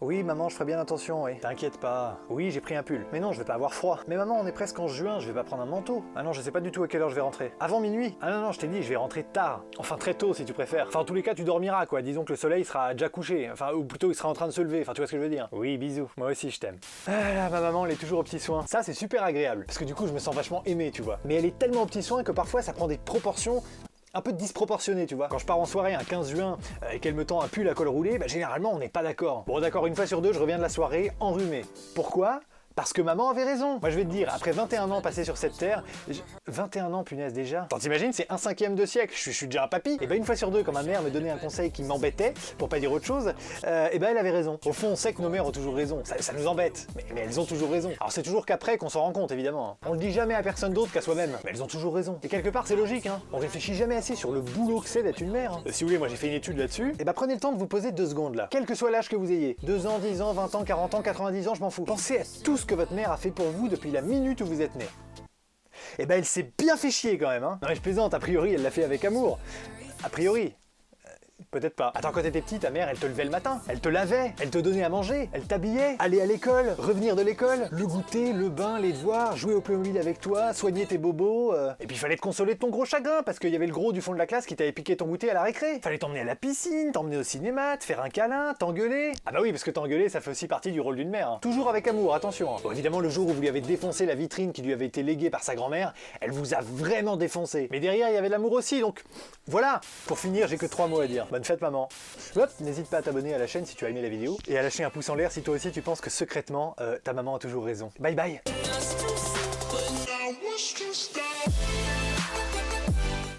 Oui, maman, je ferai bien attention, oui. T'inquiète pas. Oui, j'ai pris un pull. Mais non, je vais pas avoir froid. Mais maman, on est presque en juin, je vais pas prendre un manteau. Ah non, je sais pas du tout à quelle heure je vais rentrer. Avant minuit. Ah non, non, je t'ai dit, je vais rentrer tard. Enfin, très tôt si tu préfères. Enfin, en tous les cas, tu dormiras, quoi. Disons que le soleil sera déjà couché. Enfin, ou plutôt, il sera en train de se lever. Enfin, tu vois ce que je veux dire. Oui, bisous. Moi aussi, je t'aime. Ah là, ma maman, elle est toujours aux petits soins. Ça, c'est super agréable. Parce que du coup, je me sens vachement aimé, tu vois. Mais elle est tellement aux petits soins que parfois, ça prend des proportions un peu disproportionné, tu vois. Quand je pars en soirée un 15 juin et qu'elle me tend un pull à col roulé, bah généralement on n'est pas d'accord. Bon d'accord, une fois sur deux, je reviens de la soirée enrhumé. Pourquoi ? Parce que maman avait raison. Moi je vais te dire, après 21 ans passés sur cette terre, 21 ans punaise déjà. T'en t'imagines, c'est 1/5 de siècle, je suis déjà un papy. Et bah une fois sur deux, quand ma mère me donnait un conseil qui m'embêtait, pour pas dire autre chose, et bah elle avait raison. Au fond, on sait que nos mères ont toujours raison, ça nous embête, mais elles ont toujours raison. Alors c'est toujours qu'après qu'on s'en rend compte évidemment. On le dit jamais à personne d'autre qu'à soi-même, mais elles ont toujours raison. Et quelque part c'est logique, hein. On réfléchit jamais assez sur le boulot que c'est d'être une mère. Hein. Si vous voulez, moi j'ai fait une étude là-dessus, et bah prenez le temps de vous poser 2 secondes là. Quel que soit l'âge que vous ayez, 2 ans, 10 ans, 20 ans, 40 ans, 90 ans, je m'en fous. Pensez à tout ce que votre mère a fait pour vous depuis la minute où vous êtes né. Et ben elle s'est bien fait chier quand même, hein. Non mais je plaisante, a priori elle l'a fait avec amour. A priori. Peut-être pas. Attends, quand t'étais petit, ta mère, elle te levait le matin, elle te lavait, elle te donnait à manger, elle t'habillait, aller à l'école, revenir de l'école, le goûter, le bain, les devoirs, jouer au Playmobil avec toi, soigner tes bobos, Et puis il fallait te consoler de ton gros chagrin, parce qu'il y avait le gros du fond de la classe qui t'avait piqué ton goûter à la récré. Fallait t'emmener à la piscine, t'emmener au cinéma, te faire un câlin, t'engueuler. Ah bah oui, parce que t'engueuler, ça fait aussi partie du rôle d'une mère. Hein. Toujours avec amour, attention. Hein. Bon, évidemment, le jour où vous lui avez défoncé la vitrine qui lui avait été léguée par sa grand-mère, elle vous a vraiment défoncé. Mais derrière, il y avait l'amour aussi, donc voilà. Pour finir, j'ai que 3 mots à dire. Bonne fête, maman. Hop, n'hésite pas à t'abonner à la chaîne si tu as aimé la vidéo et à lâcher un pouce en l'air si toi aussi tu penses que secrètement ta maman a toujours raison. Bye bye.